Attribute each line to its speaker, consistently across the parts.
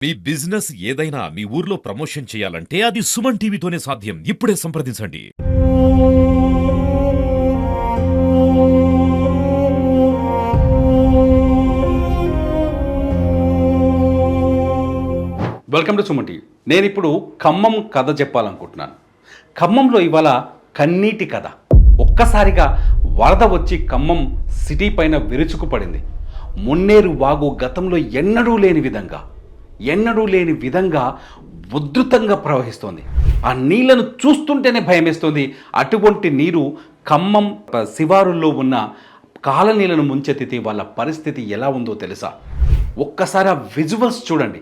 Speaker 1: మీ business ఏదైనా మీ ఊర్లో promotion చేయాలంటే అది సుమన్ టీవీతోనే సాధ్యం. ఇప్పుడే సంప్రదించండి.
Speaker 2: Welcome to Suman TV. నేను ఇప్పుడు ఖమ్మం కథ చెప్పాలనుకుంటున్నాను. ఖమ్మంలో ఇవాళ కన్నీటి కథ. ఒక్కసారిగా వరద వచ్చి ఖమ్మం సిటీ పైన విరుచుకుపడింది. మున్నేరు వాగు గతంలో ఎన్నడూ లేని విధంగా ఉధృతంగా ప్రవహిస్తోంది. ఆ నీళ్లను చూస్తుంటేనే భయమేస్తోంది. అటువంటి నీరు ఖమ్మం శివారుల్లో ఉన్న కాలనీలను ముంచెత్తితే వాళ్ళ పరిస్థితి ఎలా ఉందో తెలుసా? ఒక్కసారి ఆ విజువల్స్ చూడండి.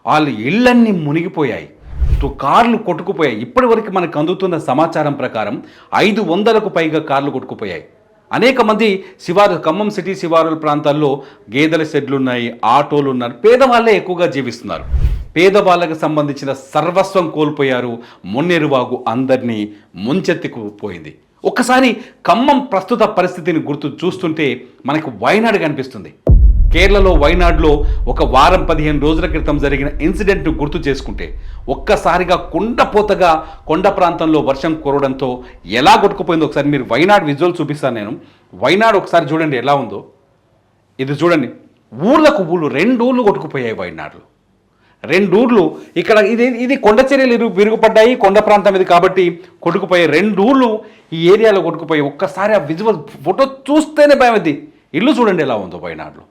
Speaker 2: వాళ్ళ ఇళ్ళన్నీ మునిగిపోయాయి, కార్లు కొట్టుకుపోయాయి. ఇప్పటి వరకు మనకు అందుతున్న సమాచారం ప్రకారం 500కు పైగా కార్లు కొట్టుకుపోయాయి. అనేక మంది ఖమ్మం సిటీ శివారుల ప్రాంతాల్లో గేదెల షెడ్లు ఉన్నాయి, ఆటోలు ఉన్నారు. పేదవాళ్ళే ఎక్కువగా జీవిస్తున్నారు. పేదవాళ్ళకు సంబంధించిన సర్వస్వం కోల్పోయారు. మున్నేరువాగు అందరినీ ముంచెత్తుకుపోయింది. ఒక్కసారి ఖమ్మం ప్రస్తుత పరిస్థితిని చూస్తుంటే మనకు వైనాడు కనిపిస్తుంది. కేరళలో వైనాడులో ఒక వారం 15 రోజుల క్రితం జరిగిన ఇన్సిడెంట్ను గుర్తు చేసుకుంటే ఒక్కసారిగా కుండపోతగా కొండ ప్రాంతంలో వర్షం కురవడంతో ఎలా కొట్టుకుపోయిందో ఒకసారి మీరు వైనాడు విజువల్ చూపిస్తాను నేను. వైనాడు ఒకసారి చూడండి ఎలా ఉందో. ఇది చూడండి, ఊళ్ళకు ఊళ్ళు 2 ఊళ్ళు కొట్టుకుపోయాయి. వైనాడులో 2 ఊళ్ళు. ఇక్కడ ఇది కొండ చర్యలు విరుగుపడ్డాయి, కొండ ప్రాంతం ఇది కాబట్టి కొట్టుకుపోయాయి. 2 ఊళ్ళు ఈ ఏరియాలో కొట్టుకుపోయాయి. ఒక్కసారి ఆ విజువల్ ఫోటో చూస్తేనే భయం. ఇల్లు చూడండి ఎలా ఉందో. వైనాడులో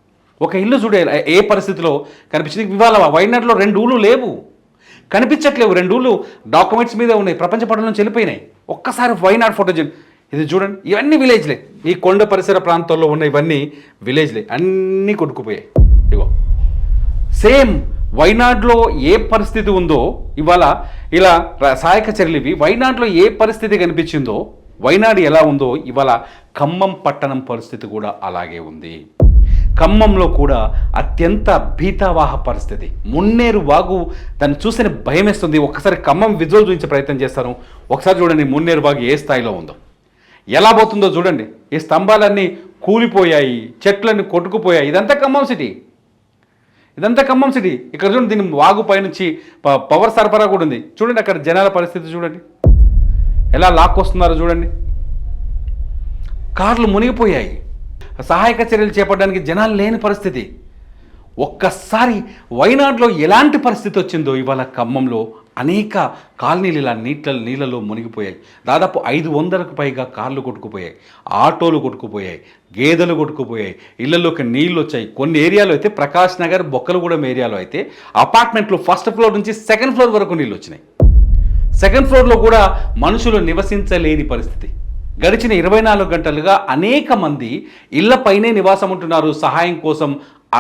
Speaker 2: ఒక ఇల్లు చూడే ఏ పరిస్థితిలో కనిపించింది. ఇవాళ వైనాడులో 2 ఊళ్ళు లేవు, కనిపించట్లేవు. 2 ఊళ్ళు డాక్యుమెంట్స్ మీద ఉన్నాయి, ప్రపంచ పటం నుంచి వెళ్ళిపోయినాయి. ఒక్కసారి వైనాడు ఫోటో ఇది చూడండి. ఇవన్నీ విలేజ్లే, ఈ కొండ పరిసర ప్రాంతాల్లో ఉన్న ఇవన్నీ విలేజ్లే, అన్నీ కొట్టుకుపోయాయి. ఇగో సేమ్ వైనాడులో ఏ పరిస్థితి ఉందో ఇవాళ ఇలా సహాయక చర్యలు ఇవి. వైనాడులో ఏ పరిస్థితి కనిపించిందో, వైనాడు ఎలా ఉందో ఇవాళ ఖమ్మం పట్టణం పరిస్థితి కూడా అలాగే ఉంది. ఖమ్మంలో కూడా అత్యంత భీతావాహ పరిస్థితి. మున్నేరు వాగు దాన్ని చూస్తేనే భయం వేస్తుంది. ఒకసారి ఖమ్మం విజువల్ చూపించే ప్రయత్నం చేస్తాను. ఒకసారి చూడండి మున్నేరు వాగు ఏ స్థాయిలో ఉందో, ఎలా పోతుందో చూడండి. ఈ స్తంభాలన్నీ కూలిపోయాయి, చెట్లన్నీ కొట్టుకుపోయాయి. ఇదంతా ఖమ్మం సిటీ. ఇక్కడ చూడండి, దీని వాగు పైనుంచి పవర్ సరఫరా కూడా ఉంది. చూడండి అక్కడ జనాల పరిస్థితి చూడండి, ఎలా లాక్కొస్తున్నారో చూడండి. కార్లు మునిగిపోయాయి. సహాయక చర్యలు చేపట్టడానికి జనాలు లేని పరిస్థితి. ఒక్కసారి వైనాడులో ఎలాంటి పరిస్థితి వచ్చిందో ఇవాళ ఖమ్మంలో అనేక కాలనీలు ఇలా నీళ్ళలో మునిగిపోయాయి. దాదాపు 500కు పైగా కార్లు కొట్టుకుపోయాయి, ఆటోలు కొట్టుకుపోయాయి, గేదెలు కొట్టుకుపోయాయి, ఇళ్లలోకి నీళ్ళు వచ్చాయి. కొన్ని ఏరియాలో అయితే ప్రకాష్ నగర్, బొక్కలగూడెం ఏరియాలో అయితే అపార్ట్మెంట్లో 1st ఫ్లోర్ నుంచి 2nd ఫ్లోర్ వరకు నీళ్ళు వచ్చినాయి. 2nd ఫ్లోర్లో కూడా మనుషులు నివసించలేని పరిస్థితి. గడిచిన 24 గంటలుగా అనేక మంది ఇళ్లపైనే నివాసం ఉంటున్నారు. సహాయం కోసం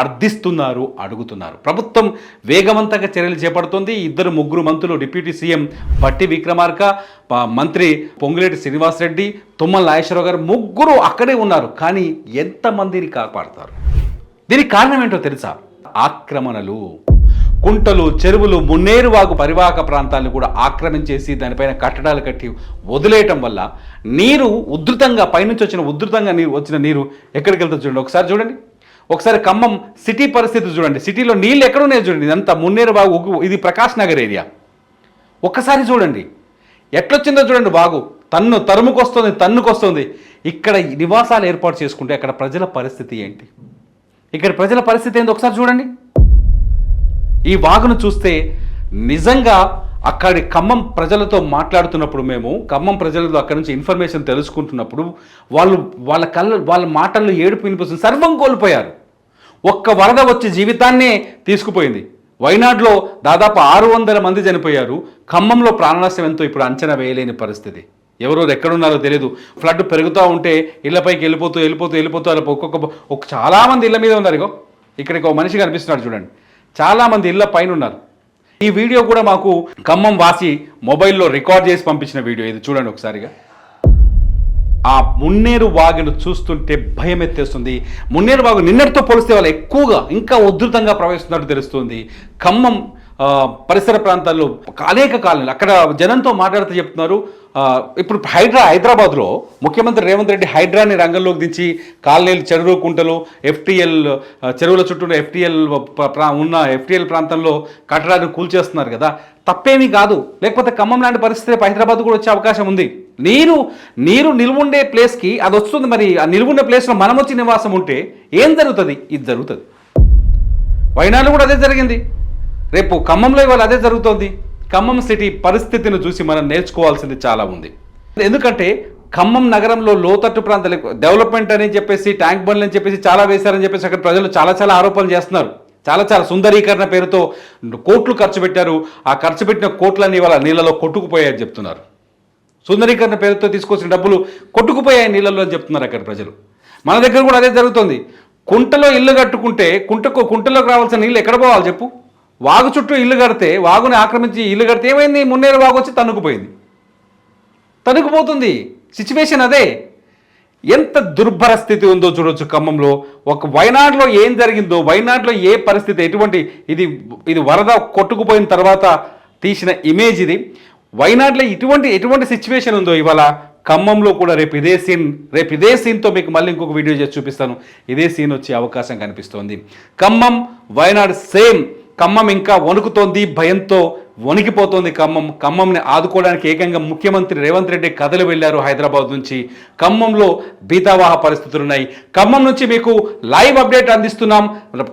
Speaker 2: అర్థిస్తున్నారు, అడుగుతున్నారు. ప్రభుత్వం వేగవంతంగా చర్యలు చేపడుతుంది. 2-3 మంత్రులు, డిప్యూటీ సీఎం బట్టి విక్రమార్క, మంత్రి పొంగులేటి శ్రీనివాసరెడ్డి, తుమ్మల నాగేశ్వరరావు గారు ముగ్గురు అక్కడే ఉన్నారు. కానీ ఎంతమందిని కాపాడతారు? దీనికి కారణం ఏంటో తెలుసా? ఆక్రమణలు. కుంటలు, చెరువులు, మున్నేరు వాగు పరివాహక ప్రాంతాలను కూడా ఆక్రమించేసి దానిపైన కట్టడాలు కట్టి వదిలేయటం వల్ల నీరు ఉధృతంగా పైనుంచి వచ్చిన నీరు ఎక్కడికి వెళ్తుంది చూడండి. ఒకసారి చూడండి. ఒకసారి ఖమ్మం సిటీ పరిస్థితి చూడండి. సిటీలో నీళ్ళు ఎక్కడున్నాయో చూడండి. ఇదంతా మున్నేరు వాగు, ఇది ప్రకాష్ నగర్ ఏరియా. ఒక్కసారి చూడండి ఎట్లొచ్చిందో చూడండి. వాగు తన్నుకొస్తుంది. ఇక్కడ నివాసాలు ఏర్పాటు చేసుకుంటే అక్కడ ప్రజల పరిస్థితి ఏంటి? ఒకసారి చూడండి. ఈ వాగును చూస్తే నిజంగా అక్కడి ఖమ్మం ప్రజలతో మాట్లాడుతున్నప్పుడు, మేము ఖమ్మం ప్రజలతో అక్కడి నుంచి ఇన్ఫర్మేషన్ తెలుసుకుంటున్నప్పుడు వాళ్ళ మాటల్లో ఏడుపు వినిపిస్తుంది. సర్వం కోల్పోయారు. ఒక్క వరద వచ్చి జీవితాన్నే తీసుకుపోయింది. వైనాడులో దాదాపు 600 మంది చనిపోయారు. ఖమ్మంలో ప్రాణనష్టం ఎంతో ఇప్పుడు అంచనా వేయలేని పరిస్థితి. ఎవరో ఎక్కడున్నారో తెలియదు. ఫ్లడ్ పెరుగుతూ ఉంటే ఇళ్లపైకి వెళ్ళిపోతూ చాలామంది ఇళ్ల మీద ఉన్నారు. ఇక్కడికి ఒక మనిషి కనిపిస్తున్నాడు చూడండి. చాలామంది ఇళ్ల పైన ఉన్నారు. ఈ వీడియో కూడా మాకు ఖమ్మం వాసి మొబైల్లో రికార్డ్ చేసి పంపించిన వీడియో. ఇది చూడండి ఒకసారిగా. ఆ మున్నేరు వాగును చూస్తుంటే భయం ఎత్తేస్తుంది. మున్నేరు వాగు నిన్నటితో పోలిస్తే వాళ్ళు ఎక్కువగా ఇంకా ఉధృతంగా ప్రవహిస్తున్నట్టు తెలుస్తుంది. ఖమ్మం పరిసర ప్రాంతాల్లో అనేక కాలనీలు అక్కడ జనంతో మాట్లాడుతూ చెప్తున్నారు. ఇప్పుడు హైదరాబాద్లో ముఖ్యమంత్రి రేవంత్ రెడ్డి హైడ్రాని రంగంలోకి దించి కాలనీలు, చెరువు కుంటలు, ఎఫ్టీఎల్ చెరువుల చుట్టూ ఎఫ్టీఎల్ ఉన్న ఎఫ్టీఎల్ ప్రాంతంలో కట్టడాన్ని కూల్చేస్తున్నారు కదా, తప్పేమీ కాదు. లేకపోతే ఖమ్మం లాంటి పరిస్థితి హైదరాబాద్ కూడా వచ్చే అవకాశం ఉంది. నీరు నిలువుండే ప్లేస్కి అది వస్తుంది. మరి ఆ నిలువుండే ప్లేస్లో మనం వచ్చి నివాసం ఉంటే ఏం జరుగుతుంది? ఇది జరుగుతుంది. వైనాడులో కూడా అదే జరిగింది. రేపు ఖమ్మంలో ఇవాళ అదే జరుగుతోంది. ఖమ్మం సిటీ పరిస్థితిని చూసి మనం నేర్చుకోవాల్సింది చాలా ఉంది. ఎందుకంటే ఖమ్మం నగరంలో లోతట్టు ప్రాంతాలు డెవలప్మెంట్ అని చెప్పేసి, ట్యాంక్ బండ్లు అని చెప్పేసి చాలా వేశారని చెప్పేసి అక్కడ ప్రజలు చాలా ఆరోపణలు చేస్తున్నారు. చాలా సుందరీకరణ పేరుతో కోట్లు ఖర్చు పెట్టారు. ఆ ఖర్చు పెట్టిన కోట్లన్నీ ఇవాళ నీళ్ళలో కొట్టుకుపోయాయని చెప్తున్నారు. సుందరీకరణ పేరుతో తీసుకొచ్చిన డబ్బులు కొట్టుకుపోయాయి నీళ్ళలో అని చెప్తున్నారు అక్కడ ప్రజలు. మన దగ్గర కూడా అదే జరుగుతుంది. కుంటలో ఇల్లు కట్టుకుంటే కుంటలోకి రావాల్సిన నీళ్ళు ఎక్కడ పోవాలి చెప్పు? వాగు చుట్టూ ఇల్లు కడితే, వాగుని ఆక్రమించి ఇల్లు కడితే ఏమైంది? మున్నేరు వాగు వచ్చి తనుకుపోతుంది. సిచ్యువేషన్ అదే. ఎంత దుర్భర స్థితి ఉందో చూడొచ్చు ఖమ్మంలో. ఒక వైనాడులో ఏం జరిగిందో, వైనాడులో ఏ పరిస్థితి, ఇది వరద కొట్టుకుపోయిన తర్వాత తీసిన ఇమేజ్ ఇది. వైనాడులో ఎటువంటి సిచ్యువేషన్ ఉందో ఇవాళ ఖమ్మంలో కూడా రేపు ఇదే సీన్తో మీకు మళ్ళీ ఇంకొక వీడియో చేసి చూపిస్తాను. ఇదే సీన్ వచ్చే అవకాశం కనిపిస్తోంది. ఖమ్మం, వయనాడు సేమ్. ఖమ్మం ఇంకా వణుకుతోంది, భయంతో వణికిపోతోంది ఖమ్మంని ఆదుకోవడానికి ఏకంగా ముఖ్యమంత్రి రేవంత్ రెడ్డి కథలు వెళ్ళారు హైదరాబాద్ నుంచి. ఖమ్మంలో భీతావాహ పరిస్థితులు ఉన్నాయి. ఖమ్మం నుంచి మీకు లైవ్ అప్డేట్ అందిస్తున్నాం.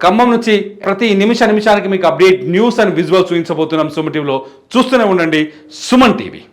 Speaker 2: ఖమ్మం నుంచి ప్రతి నిమిషానికి మీకు అప్డేట్, న్యూస్ అండ్ విజువల్ చూపించబోతున్నాం సుమన్ టీవీలో. చూస్తూనే ఉండండి సుమన్ టీవీ.